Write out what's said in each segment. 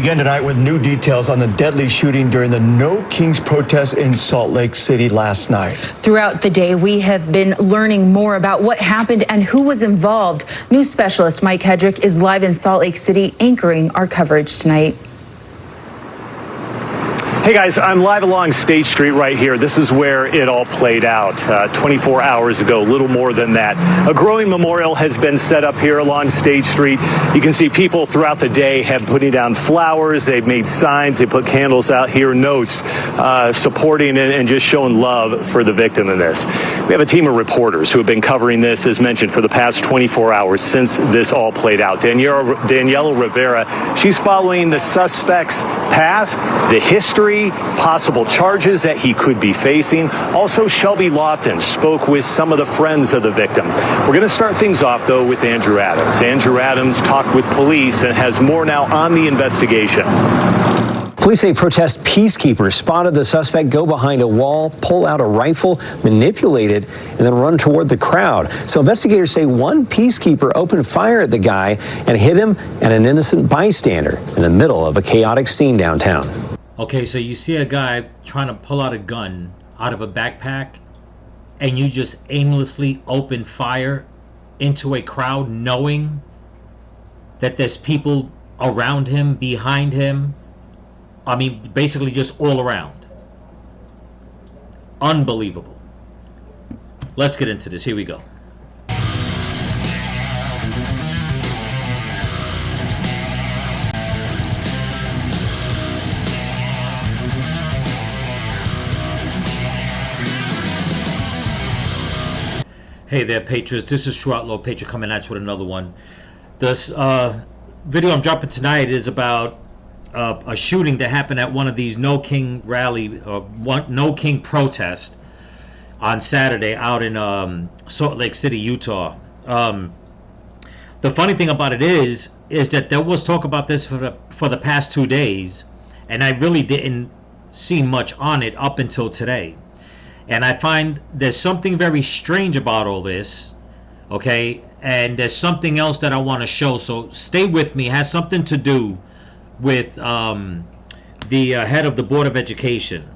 Again tonight with new details on the deadly shooting during the No Kings protest in Salt Lake City last night. Throughout the day, we have been learning more about what happened and who was involved. News specialist Mike Hedrick is live in Salt Lake City anchoring our coverage tonight. Hey guys, I'm live along State Street right here. This is where it all played out 24 hours ago, little more than that. A growing memorial has been set up here along State Street. You can see people throughout the day have putting down flowers. They've made signs. They put candles out here, notes supporting and just showing love for the victim in this. We have a team of reporters who have been covering this, as mentioned, for the past 24 hours since this all played out. Daniela Rivera, she's following the suspect's past, the history, possible charges that he could be facing. Also, Shelby Lofton spoke with some of the friends of the victim. We're going to start things off, though, with Andrew Adams. Andrew Adams talked with police and has more now on the investigation. Police say protest peacekeepers spotted the suspect go behind a wall, pull out a rifle, manipulate it, and then run toward the crowd. So investigators say one peacekeeper opened fire at the guy and hit him and an innocent bystander in the middle of a chaotic scene downtown. Okay, so you see a guy trying to pull out a gun out of a backpack, and you just aimlessly open fire into a crowd knowing that there's people around him, behind him. I mean, basically just all around. Unbelievable. Let's get into this. Here we go. Hey there, Patriots. This is CASH APP Patriot coming at you with another one. This video I'm dropping tonight is about a shooting that happened at one of these No King rally, No King protest on Saturday out in Salt Lake City, Utah. The funny thing about it is that there was talk about this for the past 2 days, and I really didn't see much on it up until today. And I find there's something very strange about all this, okay? And there's something else that I want to show, so stay with me. It has something to do with the head of the Board of Education,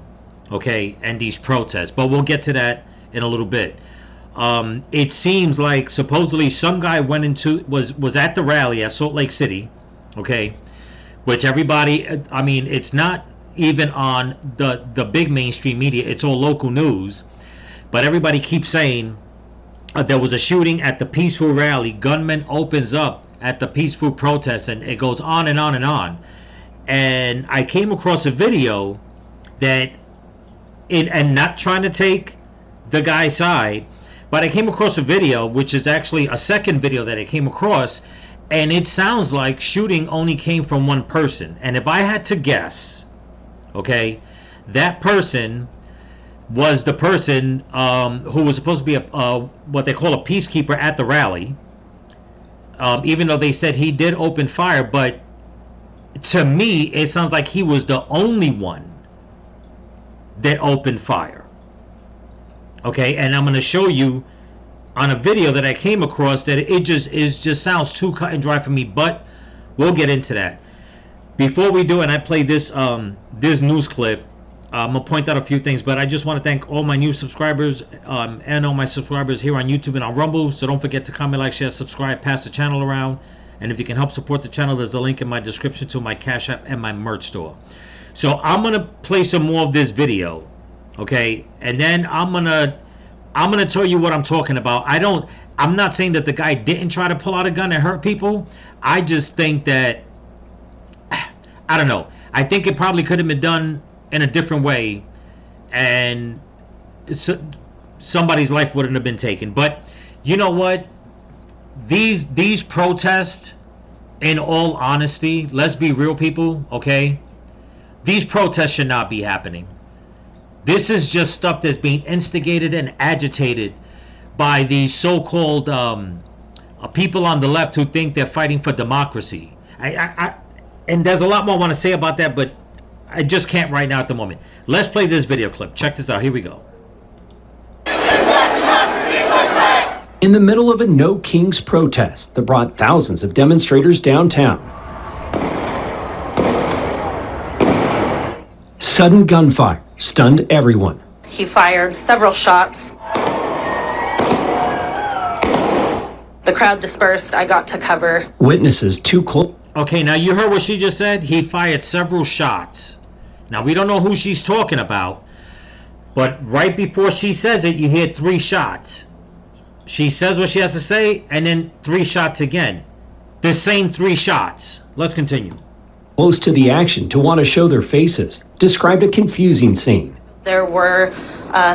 okay, and these protests. But we'll get to that in a little bit. It seems like supposedly some guy was at the rally at Salt Lake City, okay, which everybody, I mean, it's not even on the big mainstream media, it's all local news, but everybody keeps saying there was a shooting at the peaceful rally, gunman opens up at the peaceful protest, and it goes on and on and on. And I came across a video that, and not trying to take the guy's side, but I came across a video, which is actually a second video that I came across, and it sounds like shooting only came from one person. And if I had to guess, okay, that person was the person who was supposed to be what they call a peacekeeper at the rally, even though they said he did open fire. But to me, it sounds like he was the only one that opened fire. Okay, and I'm going to show you on a video that I came across that it just sounds too cut and dry for me, but we'll get into that. Before we do, and I play this this news clip, I'm gonna point out a few things, but I just want to thank all my new subscribers and all my subscribers here on YouTube and on Rumble. So don't forget to comment, like, share, subscribe, pass the channel around, and if you can help support the channel, there's a link in my description to my Cash App and my merch store. So I'm gonna play some more of this video, okay, and then I'm gonna tell you what I'm talking about. I'm not saying that the guy didn't try to pull out a gun and hurt people. I just think that, I don't know, I think it probably could have been done in a different way, and somebody's life wouldn't have been taken. But you know what, these protests, in all honesty, let's be real, people, okay, these protests should not be happening. This is just stuff that's being instigated and agitated by these so-called people on the left who think they're fighting for democracy. And there's a lot more I want to say about that, but I just can't right now at the moment. Let's play this video clip. Check this out. Here we go. This is what democracy looks like. In the middle of a No Kings protest that brought thousands of demonstrators downtown, Sudden gunfire stunned everyone. He fired several shots. The crowd dispersed. I got to cover. Witnesses too close. Okay, now you heard what she just said? He fired several shots. Now, we don't know who she's talking about, but right before she says it, you hear 3 shots. She says what she has to say, and then 3 shots again. The same 3 shots. Let's continue. Close to the action to want to show their faces, described a confusing scene. There were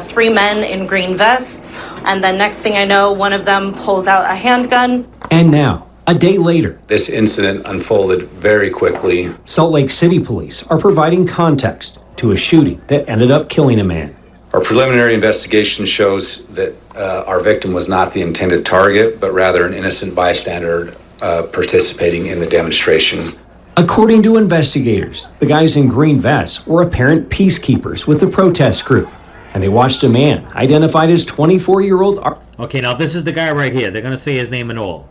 3 men in green vests, and then next thing I know, one of them pulls out a handgun. And now, a day later, this incident unfolded very quickly. Salt Lake City police are providing context to a shooting that ended up killing a man. Our preliminary investigation shows that our victim was not the intended target, but rather an innocent bystander participating in the demonstration. According to investigators, the guys in green vests were apparent peacekeepers with the protest group, and they watched a man identified as 24-year-old. Okay, now this is the guy right here. They're going to say his name and all.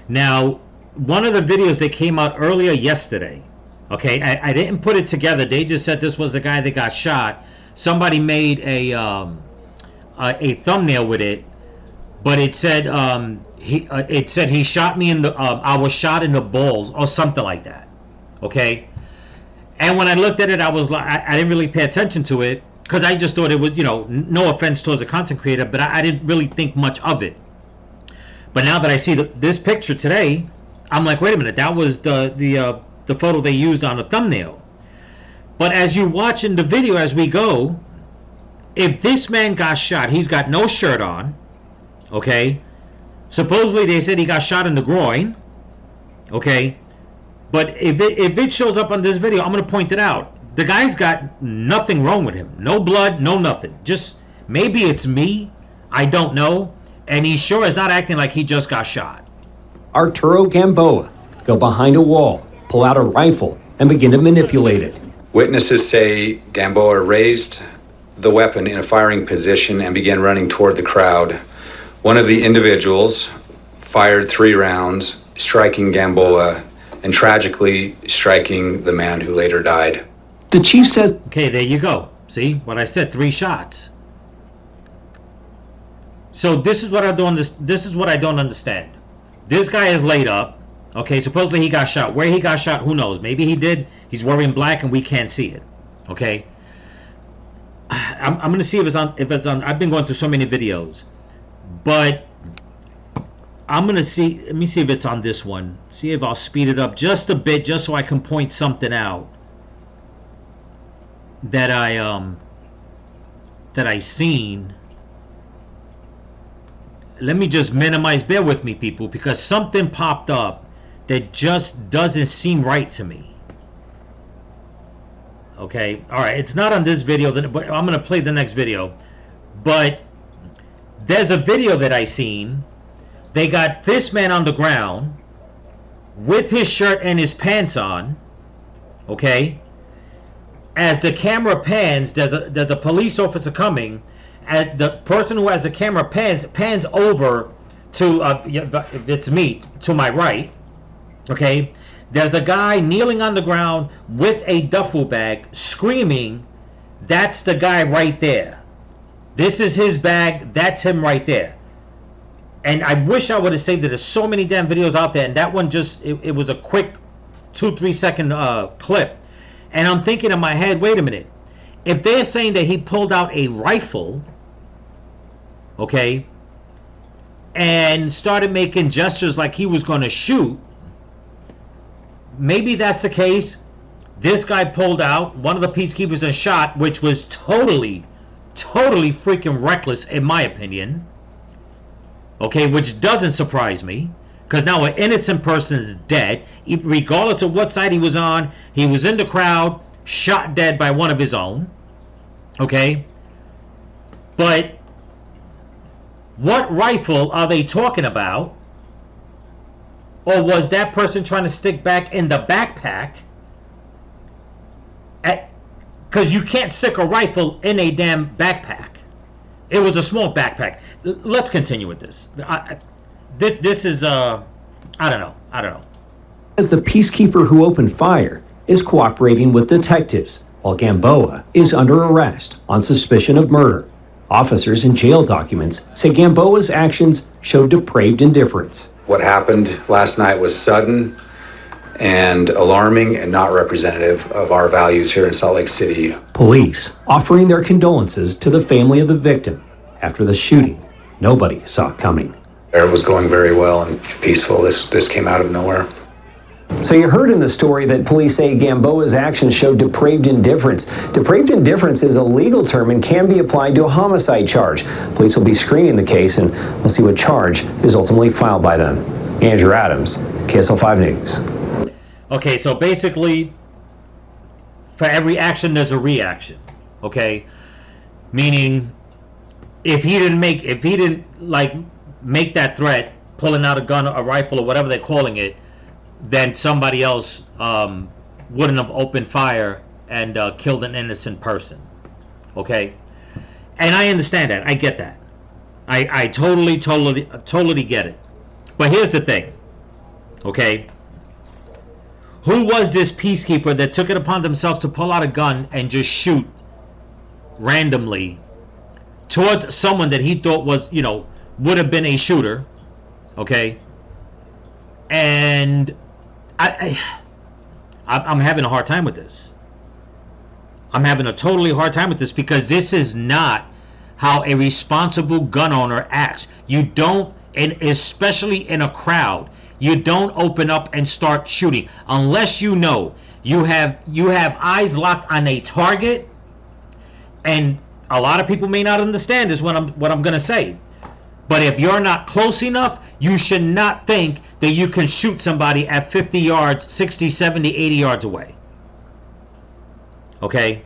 Now, one of the videos that came out earlier yesterday, okay, I didn't put it together. They just said this was the guy that got shot. Somebody made a thumbnail with it, but it said he shot me in the I was shot in the balls or something like that. Okay, and when I looked at it, I was like, I didn't really pay attention to it because I just thought it was, you know, no offense towards the content creator, but I didn't really think much of it. But now that I see this picture today, I'm like, wait a minute, that was the photo they used on the thumbnail. But as you watch in the video as we go, if this man got shot, he's got no shirt on, okay? Supposedly they said he got shot in the groin, okay? But if it shows up on this video, I'm going to point it out. The guy's got nothing wrong with him. No blood, no nothing. Just, maybe it's me, I don't know. And he sure is not acting like he just got shot. Arturo Gamboa go behind a wall, pull out a rifle, and begin to manipulate it. Witnesses say Gamboa raised the weapon in a firing position and began running toward the crowd. One of the individuals fired 3 rounds, striking Gamboa and tragically striking the man who later died. The chief says, okay, there you go. See what I said, 3 shots. So this is what I don't understand. This guy is laid up. Okay, supposedly he got shot. Where he got shot, who knows? Maybe he did. He's wearing black and we can't see it. Okay. I'm gonna see if it's on. I've been going through so many videos, but I'm gonna see. Let me see if it's on this one. See if I'll speed it up just a bit, just so I can point something out that I seen. Let me just minimize. Bear with me, people, because something popped up that just doesn't seem right to me. Okay, all right, it's not on this video, but I'm gonna play the next video. But there's a video that I seen. They got this man on the ground with his shirt and his pants on. Okay, as the camera pans, there's a police officer coming. As the person who has the camera pans over to it's me to my right. Okay, there's a guy kneeling on the ground with a duffel bag screaming, that's the guy right there. This is his bag, that's him right there. And I wish I would have saved it. There's so many damn videos out there, and that one just, it was a quick 2-3 second clip. And I'm thinking in my head, wait a minute, if they're saying that he pulled out a rifle, okay, and started making gestures like he was going to shoot, maybe that's the case. This guy pulled out, one of the peacekeepers and shot, which was totally freaking reckless in my opinion. Okay, which doesn't surprise me, because now an innocent person is dead, regardless of what side he was on. He was in the crowd, shot dead by one of his own. Okay, but what rifle are they talking about? Or was that person trying to stick back in the backpack? Because you can't stick a rifle in a damn backpack. It was a small backpack. Let's continue with this. This is I don't know. As the peacekeeper who opened fire is cooperating with detectives, while while Gamboa is under arrest on suspicion of murder. Officers in jail documents say Gamboa's actions showed depraved indifference. What happened last night was sudden and alarming and not representative of our values here in Salt Lake City. Police offering their condolences to the family of the victim after the shooting nobody saw coming. It was going very well and peaceful. This came out of nowhere. So you heard in the story that police say Gamboa's actions showed depraved indifference. Depraved indifference is a legal term and can be applied to a homicide charge. Police will be screening the case and we'll see what charge is ultimately filed by them. Andrew Adams, KSL 5 News. Okay, so basically, for every action, there's a reaction. Okay, meaning if he didn't make that threat, pulling out a gun, a rifle, or whatever they're calling it, then somebody else wouldn't have opened fire and killed an innocent person. Okay, and I understand that. I get that. I totally get it. But here's the thing. Okay. Who was this peacekeeper that took it upon themselves to pull out a gun and just shoot randomly towards someone that he thought was, would have been a shooter? Okay. And I'm having a hard time with this. I'm having a totally hard time with this because this is not how a responsible gun owner acts. You don't, and especially in a crowd, you don't open up and start shooting unless you know you have eyes locked on a target. And a lot of people may not understand this what I'm going to say. But if you're not close enough, you should not think that you can shoot somebody at 50 yards, 60, 70, 80 yards away. Okay?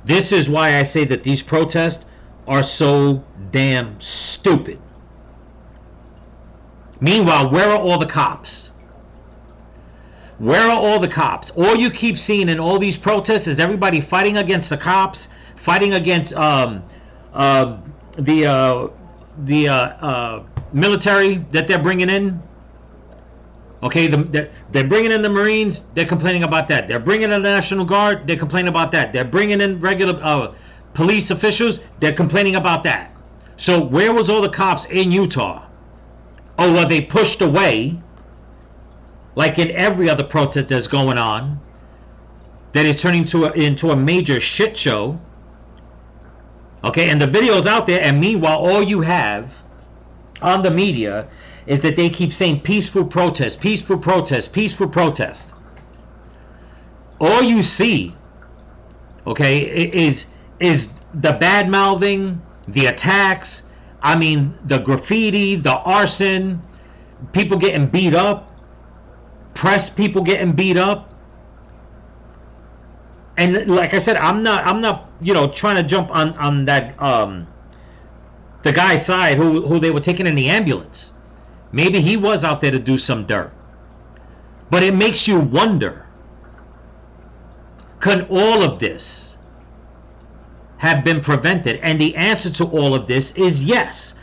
This is why I say that these protests are so damn stupid. Meanwhile, where are all the cops? Where are all the cops? All you keep seeing in all these protests is everybody fighting against the cops, fighting against the military that they're bringing in. Okay, they're bringing in the Marines, they're complaining about that. They're bringing in the National Guard, they're complaining about that. They're bringing in regular police officials, they're complaining about that. So where was all the cops in Utah? Oh, well, they pushed away, like in every other protest that's going on, that is turning into a major shit show. Okay, and the video's out there, and meanwhile, all you have on the media is that they keep saying peaceful protest, peaceful protest, peaceful protest. All you see, okay, is the bad mouthing, the attacks, the graffiti, the arson, people getting beat up, press people getting beat up. And like I said, I'm not trying to jump on that the guy's side who they were taking in the ambulance. Maybe he was out there to do some dirt. But it makes you wonder, can all of this have been prevented? And the answer to all of this is yes.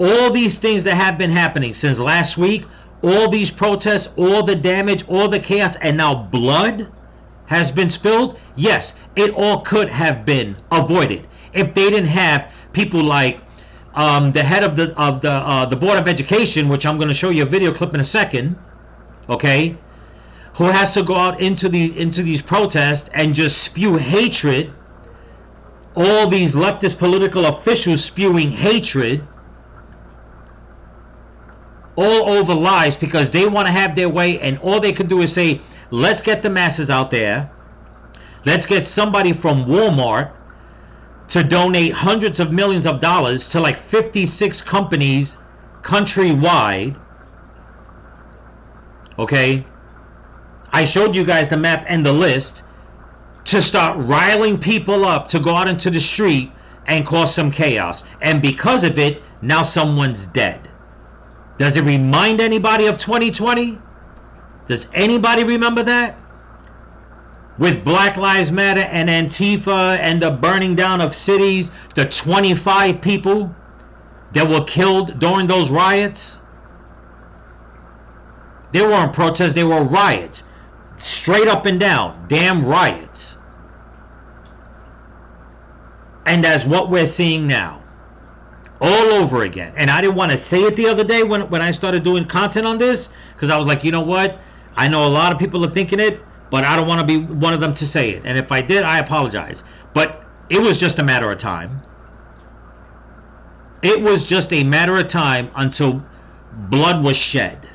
All these things that have been happening since last week, all these protests, all the damage, all the chaos, and now blood has been spilled. Yes, it all could have been avoided if they didn't have people like the head of the Board of Education, which I'm going to show you a video clip in a second, okay, who has to go out into these protests and just spew hatred. All these leftist political officials spewing hatred all over lies because they want to have their way, and all they could do is say, let's get the masses out there. Let's get somebody from Walmart to donate hundreds of millions of dollars to like 56 companies countrywide. Okay, I showed you guys the map and the list to start riling people up to go out into the street and cause some chaos. And because of it, now someone's dead. Does it remind anybody of 2020? Does anybody remember that? With Black Lives Matter and Antifa and the burning down of cities, the 25 people that were killed during those riots, they weren't protests, they were riots. Straight up and down, damn riots. And that's what we're seeing now. All over again. And I didn't want to say it the other day when I started doing content on this, because I was like, you know what? I know a lot of people are thinking it, but I don't want to be one of them to say it. And if I did, I apologize. But it was just a matter of time. It was just a matter of time until blood was shed.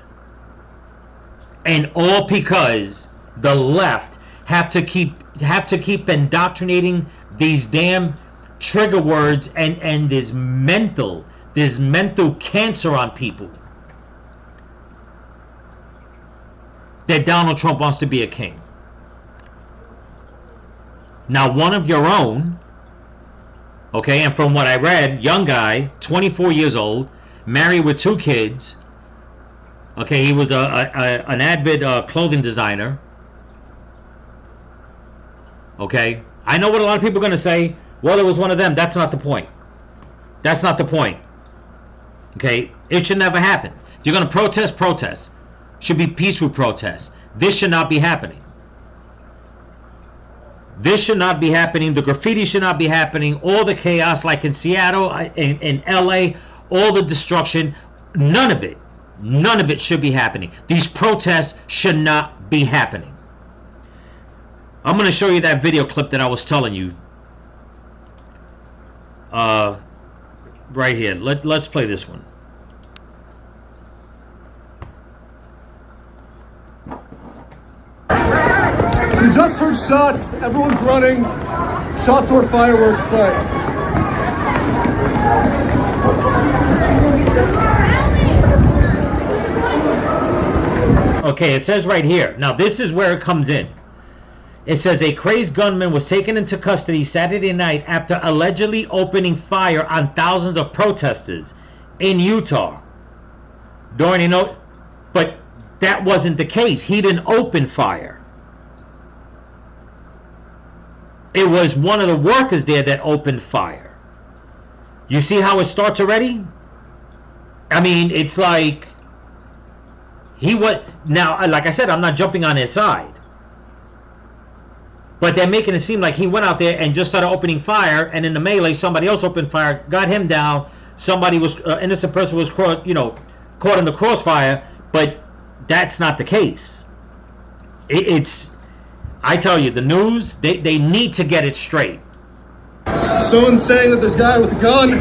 And all because the left have to keep indoctrinating these damn trigger words and this mental cancer on people that Donald Trump wants to be a king. Now, one of your own, okay, and from what I read, young guy, 24 years old, married with 2 kids. Okay, he was an avid clothing designer. Okay, I know what a lot of people are going to say. Well, it was one of them. That's not the point. That's not the point. Okay, it should never happen. If you're going to protest, protest. Should be peaceful protests. This should not be happening. This should not be happening. The graffiti should not be happening. All the chaos, like in Seattle, in LA, all the destruction, none of it should be happening. These protests should not be happening. I'm going to show you that video clip that I was telling you. Right here. Let's play this one. We just heard shots. Everyone's running. Shots or fireworks, but okay, it says right here. Now this is where it comes in. It says a crazed gunman was taken into custody Saturday night after allegedly opening fire on thousands of protesters in Utah. But that wasn't the case. He didn't open fire. It was one of the workers there that opened fire. You see how it starts already? I mean, it's like he was. Now, like I said, I'm not jumping on his side. But they're making it seem like he went out there and just started opening fire, and in the melee, somebody else opened fire, got him down. Somebody was, innocent person was, caught in the crossfire. But that's not the case. It's, I tell you, the news, they need to get it straight. someone's saying that there's a guy with a gun.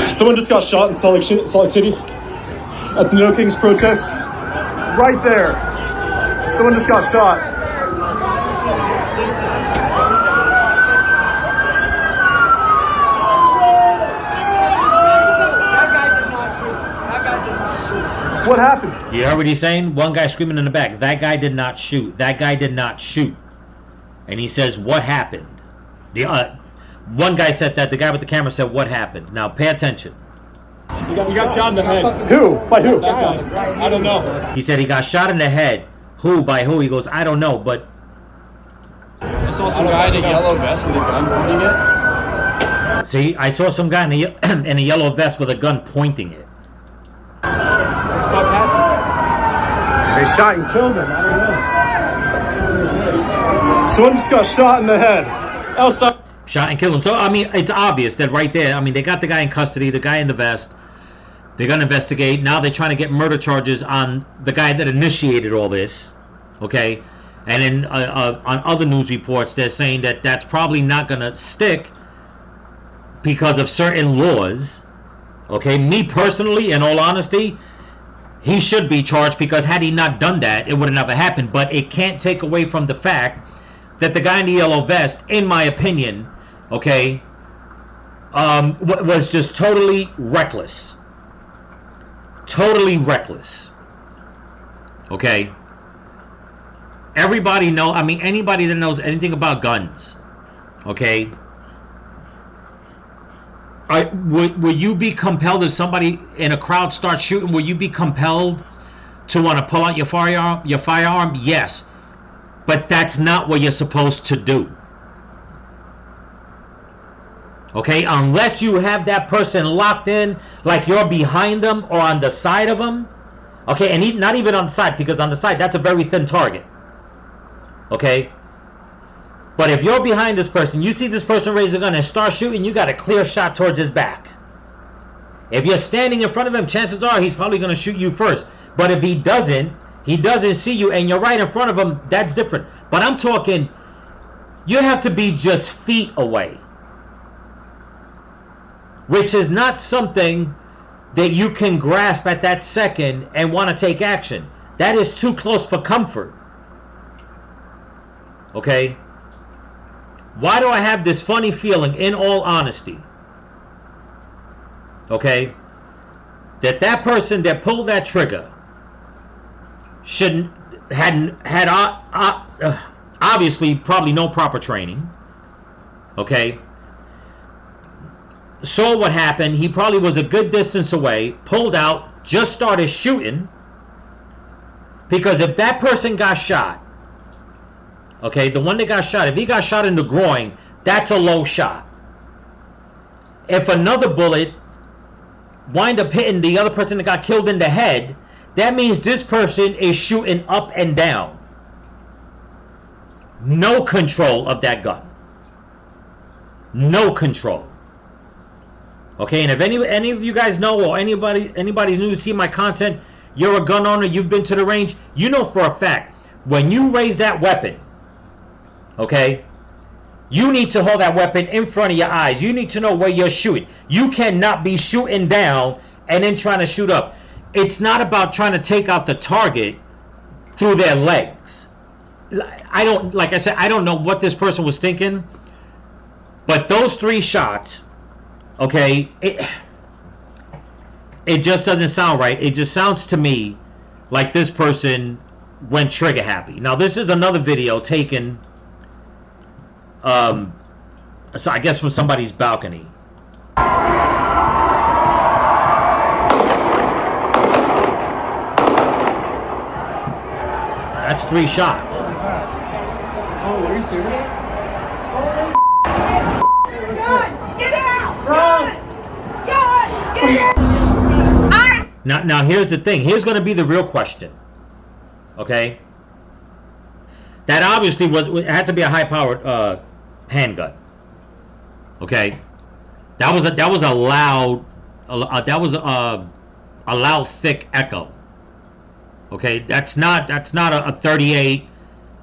Someone just got shot in Salt Lake City at the No Kings protest. Right there. Someone just got shot. What happened? You heard what he's saying? One guy screaming in the back, that guy did not shoot. That guy did not shoot. And he says, what happened? One guy said that. The guy with the camera said, what happened? Now, pay attention. He got shot in the head. Who? By who? That guy. I don't know. He said he got shot in the head. Who? By who? He goes, I don't know, but... I saw some guy in a yellow vest with a gun pointing it. See, I saw some guy in a yellow vest with a gun pointing it. They shot and killed him. I don't know. Someone just got shot in the head. Shot and killed him. So, I mean, it's obvious that right there, I mean, they got the guy in custody, the guy in the vest. They're going to investigate. Now they're trying to get murder charges on the guy that initiated all this. Okay? And then on other news reports, they're saying that that's probably not going to stick because of certain laws. Okay? Me personally, in all honesty, he should be charged, because had he not done that, it would have never happened. But it can't take away from the fact that the guy in the yellow vest, in my opinion, okay, was just totally reckless. Totally reckless. Okay? Everybody know, I mean, anybody that knows anything about guns, okay, will you be compelled, if somebody in a crowd starts shooting, will you be compelled to want to pull out your firearm? Yes. But that's not what you're supposed to do. Okay, unless you have that person locked in, like you're behind them or on the side of them. Okay, and not even on the side, because on the side, that's a very thin target. Okay? But if you're behind this person, you see this person raise a gun and start shooting, you got a clear shot towards his back. If you're standing in front of him, chances are he's probably going to shoot you first. But if he doesn't see you and you're right in front of him, that's different. But I'm talking, you have to be just feet away. Which is not something that you can grasp at that second and want to take action. That is too close for comfort. Okay? Why do I have this funny feeling, in all honesty? Okay? That person that pulled that trigger had obviously probably no proper training. Okay? Saw what happened. He probably was a good distance away, pulled out, just started shooting. Because if that person got shot, okay, the one that got shot, if he got shot in the groin, that's a low shot. If another bullet wind up hitting the other person that got killed in the head, that means this person is shooting up and down. No control of that gun. No control. Okay, and if any of you guys know, or anybody's new to see my content, you're a gun owner, you've been to the range, you know for a fact, when you raise that weapon, okay, you need to hold that weapon in front of your eyes. You need to know where you're shooting. You cannot be shooting down and then trying to shoot up. It's not about trying to take out the target through their legs. Like I said, I don't know what this person was thinking, but those 3 shots, okay, it just doesn't sound right. It just sounds to me like this person went trigger happy. Now, this is another video taken, so I guess from somebody's balcony. That's 3 shots. Oh, are you serious? Get out! Run! Get out! Now here's the thing. Here's going to be the real question. Okay? That obviously it had to be a high-powered handgun. Okay? That was a loud, thick echo. Okay? That's not a 38,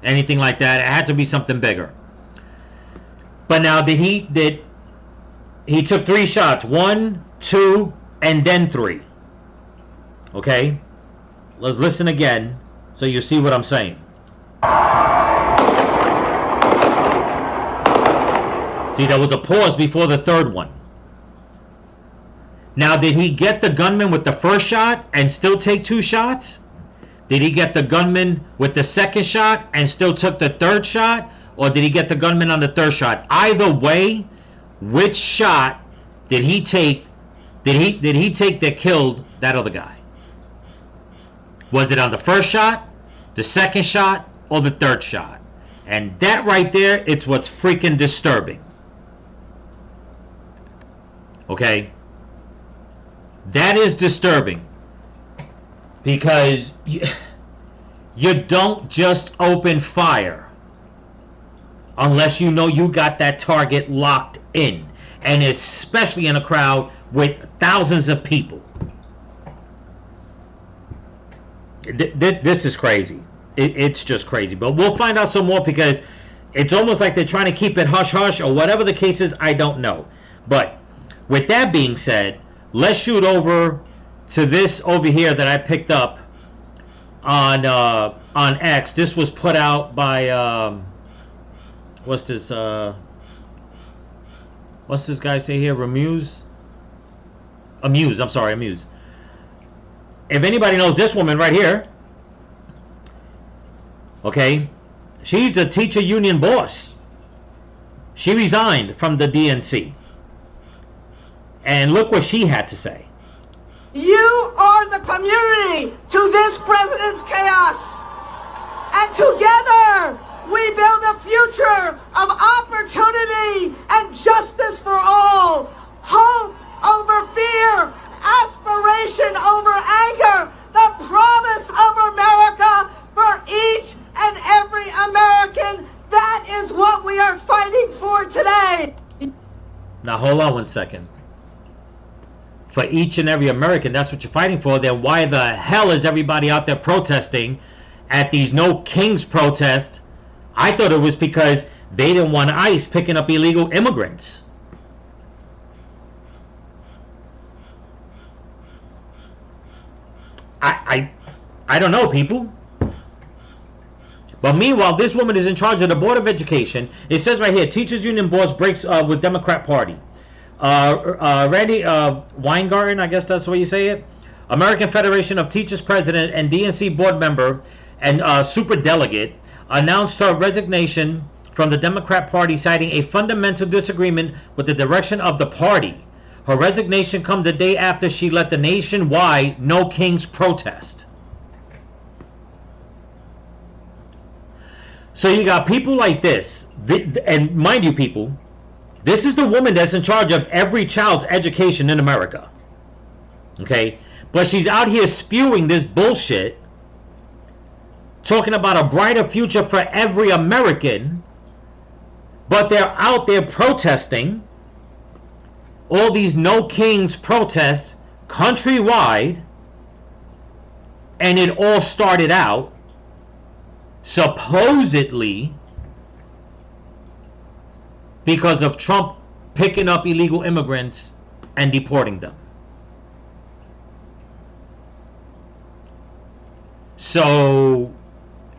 anything like that. It had to be something bigger. But now he took 3 shots. 1, 2, and then 3. Okay? Let's listen again so you see what I'm saying. See, there was a pause before the 3rd one. Now, did he get the gunman with the first shot and still take 2 shots? Did he get the gunman with the 2nd shot and still took the 3rd shot? Or did he get the gunman on the 3rd shot? Either way, which shot did he take? Did he take that killed that other guy? Was it on the 1st shot, the 2nd shot, or the 3rd shot? And that right there, it's what's freaking disturbing. Okay? That is disturbing. Because you don't just open fire unless you know you got that target locked in. And especially in a crowd with thousands of people. This is crazy. It's just crazy. But we'll find out some more, because it's almost like they're trying to keep it hush-hush, or whatever the case is, I don't know. But with that being said, let's shoot over to this over here that I picked up on X. This was put out by what's this guy say here? Amuse. I'm sorry, Amuse. If anybody knows this woman right here, okay, she's a teacher union boss. She resigned from the DNC. And look what she had to say. You are the community to this president's chaos. And together We build a future of opportunity and justice for all. Hope over fear, aspiration over anger, the promise of America for each and every American. That is what we are fighting for today. Now hold on one second. For each and every American, that's what you're fighting for. Then why the hell is everybody out there protesting at these No Kings protests? I thought it was because they didn't want ICE picking up illegal immigrants. I don't know, people. But meanwhile, this woman is in charge of the Board of Education. It says right here, Teachers Union boss breaks with Democrat Party. Randy Weingarten, I guess that's the way you say it. American Federation of Teachers president and DNC board member and super delegate announced her resignation from the Democrat Party, citing a fundamental disagreement with the direction of the party. Her resignation comes a day after she led the nationwide No Kings protest. So you got people like this, and mind you, people, this is the woman that's in charge of every child's education in America. Okay? But she's out here spewing this bullshit, talking about a brighter future for every American, but they're out there protesting all these No Kings protests countrywide, and it all started out supposedly because of Trump picking up illegal immigrants and deporting them. So,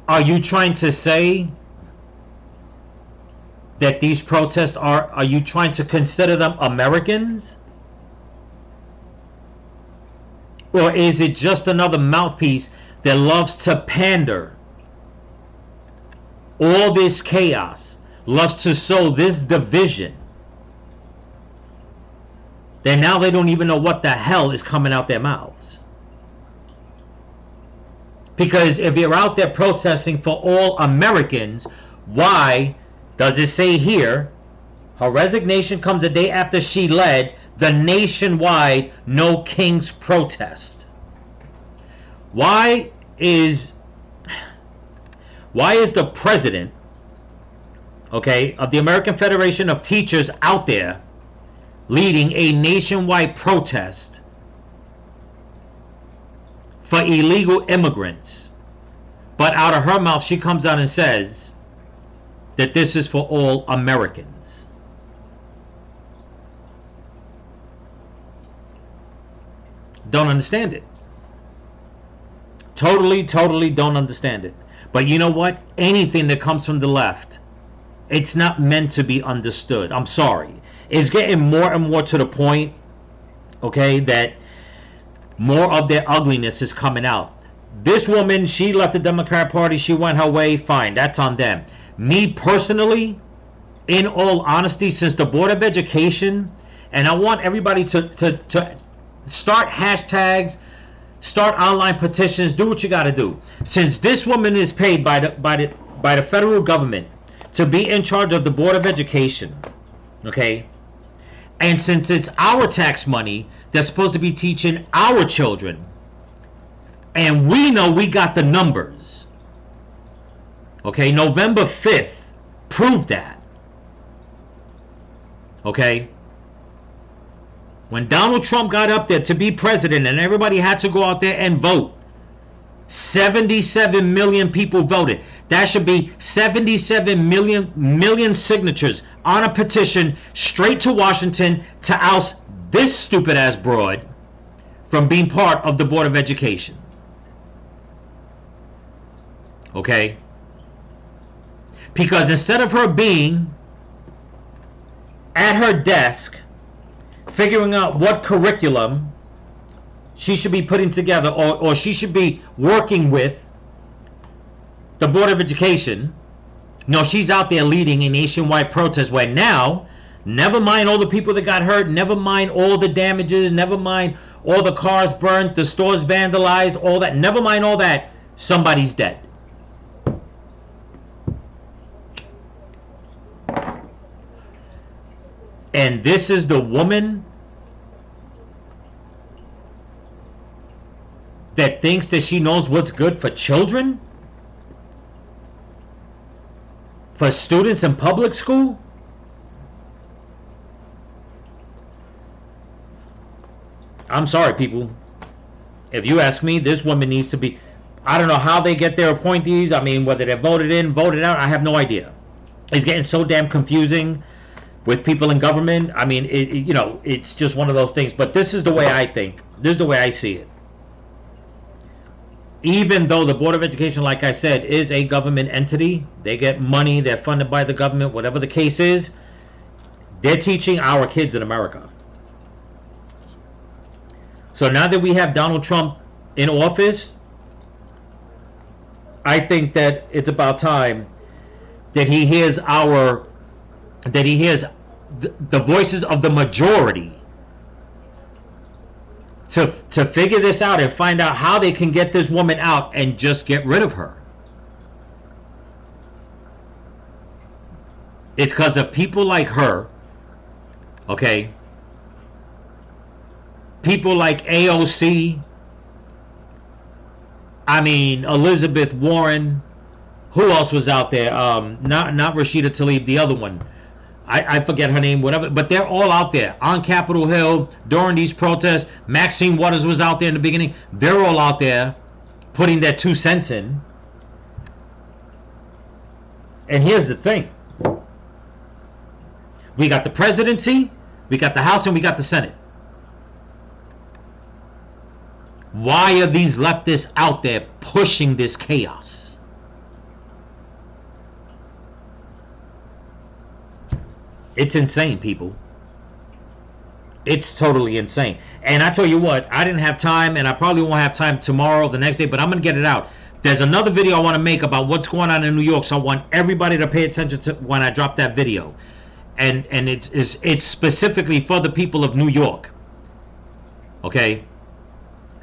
are you trying to say that these protests are you trying to consider them Americans? Or is it just another mouthpiece that loves to pander all this chaos, loves to sow this division, then now they don't even know what the hell is coming out their mouths? Because if you're out there protesting for all Americans, why does it say here her resignation comes a day after she led the nationwide No Kings protest? Why is the president, okay, of the American Federation of Teachers out there leading a nationwide protest for illegal immigrants, but out of her mouth she comes out and says that this is for all Americans? Don't understand it. Totally don't understand it. But you know what? Anything that comes from the left, it's not meant to be understood. I'm sorry. It's getting more and more to the point, okay, that more of their ugliness is coming out. This woman, she left the Democrat Party. She went her way. Fine. That's on them. Me personally, in all honesty, since the Board of Education, and I want everybody to start hashtags, start online petitions, do what you got to do. Since this woman is paid by the federal government to be in charge of the Board of Education, okay, and since it's our tax money that's supposed to be teaching our children, and we know we got the numbers, okay, November 5th proved that, okay. When Donald Trump got up there to be president and everybody had to go out there and vote, 77 million people voted. That should be 77 million signatures on a petition straight to Washington to oust this stupid ass broad from being part of the Board of Education. Okay? Because instead of her being at her desk figuring out what curriculum she should be putting together, or she should be working with the Board of Education, no, she's out there leading a nationwide protest where now, never mind all the people that got hurt, never mind all the damages, never mind all the cars burnt, the stores vandalized, all that, never mind all that, somebody's dead. And this is the woman that thinks that she knows what's good for children? For students in public school? I'm sorry, people. If you ask me, this woman needs to be... I don't know how they get their appointees. I mean, whether they're voted in, voted out, I have no idea. It's getting so damn confusing with people in government. I mean, you know, it's just one of those things. But this is the way I think. This is the way I see it. Even though the Board of Education, like I said, is a government entity, they get money, they're funded by the government, whatever the case is, they're teaching our kids in America. So now that we have Donald Trump in office, I think that it's about time that he hears the voices of the majority to figure this out and find out how they can get this woman out and just get rid of her. It's because of people like her, okay? People like AOC, I mean, Elizabeth Warren. Who else was out there? Not Rashida Tlaib, the other one. I forget her name, whatever. But they're all out there on Capitol Hill during these protests. Maxine Waters was out there in the beginning. They're all out there putting their 2 cents in. And here's the thing. We got the presidency, we got the House, and we got the Senate. Why are these leftists out there pushing this chaos? It's insane, people. It's totally insane. And I tell you what, I didn't have time, and I probably won't have time tomorrow, the next day, but I'm going to get it out. There's another video I want to make about what's going on in New York, so I want everybody to pay attention to when I drop that video. And it's specifically for the people of New York. Okay?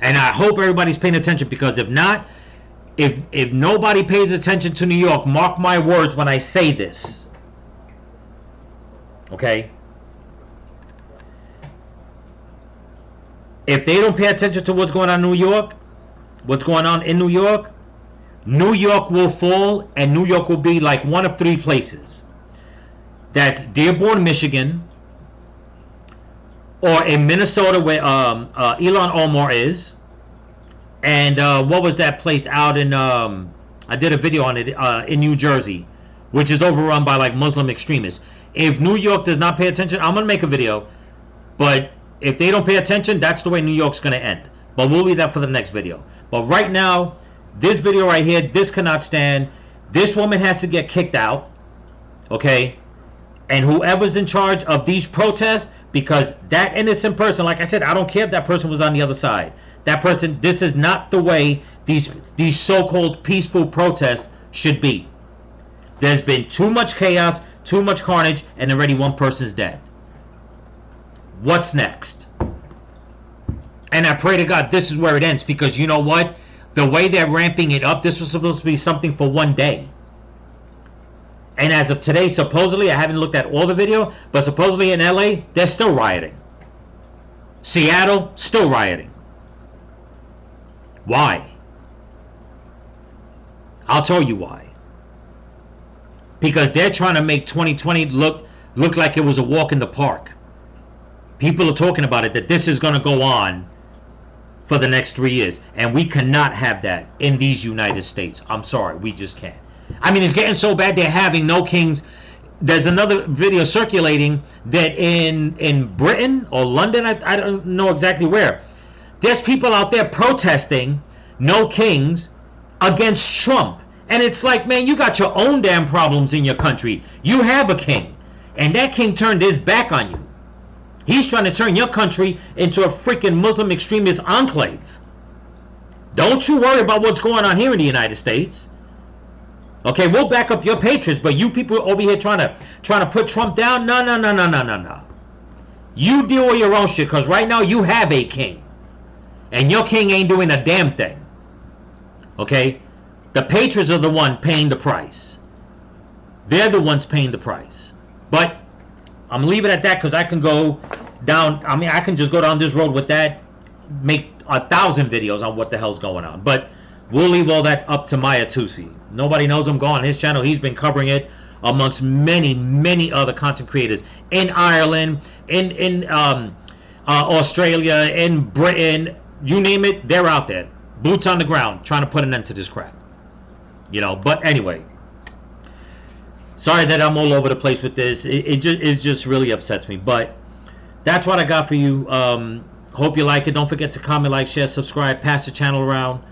And I hope everybody's paying attention, because if not, if nobody pays attention to New York, mark my words when I say this. Okay? If they don't pay attention to what's going on in New York, New York will fall, and New York will be like one of 3 places. That's Dearborn, Michigan, or in Minnesota where Elon Omar is, and what was that place out in, I did a video on it, in New Jersey, which is overrun by like Muslim extremists. If New York does not pay attention, I'm going to make a video, but if they don't pay attention, that's the way New York's going to end. But we'll leave that for the next video. But right now, this video right here, this cannot stand. This woman has to get kicked out, okay? And whoever's in charge of these protests, because that innocent person, like I said, I don't care if that person was on the other side. That person, this is not the way these so-called peaceful protests should be. There's been too much chaos, too much carnage, and already one person's dead. What's next? And I pray to God this is where it ends, because you know what? The way they're ramping it up, this was supposed to be something for one day. And as of today, supposedly, I haven't looked at all the video, but supposedly in LA, they're still rioting. Seattle, still rioting. Why? I'll tell you why. Because they're trying to make 2020 look like it was a walk in the park. People are talking about it, that this is going to go on for the next 3 years. And we cannot have that in these United States. I'm sorry, we just can't. I mean, it's getting so bad they're having no kings. There's another video circulating that in Britain or London, I don't know exactly where, there's people out there protesting no kings against Trump. And it's like, man, you got your own damn problems in your country. You have a king, and that king turned his back on you. He's trying to turn your country into a freaking Muslim extremist enclave. Don't you worry about what's going on here in the United States. Okay, we'll back up your patriots, but you people over here trying to put Trump down? No. You deal with your own shit, because right now you have a king. And your king ain't doing a damn thing. Okay? The patriots are the one paying the price. They're the ones paying the price. But I'm leaving it at that because I can go down. I mean, I can just go down this road with that, make 1,000 videos on what the hell's going on. But we'll leave all that up to Maya Tusi. Nobody knows I'm going on his channel. He's been covering it amongst many other content creators in Ireland, in Australia, in Britain, you name it, they're out there, boots on the ground, trying to put an end to this crap. You know, but anyway, sorry that I'm all over the place with this. It just really upsets me. But that's what I got for you. Hope you like it. Don't forget to comment, like, share, subscribe, pass the channel around.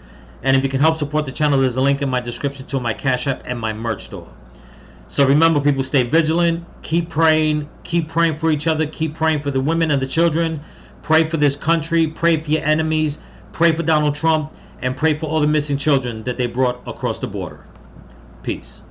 And if you can help support the channel, there's a link in my description to my Cash App and my merch store. So remember, people, stay vigilant. Keep praying for each other. Keep praying for the women and the children. Pray for this country. Pray for your enemies. Pray for Donald Trump. And pray for all the missing children that they brought across the border. Peace.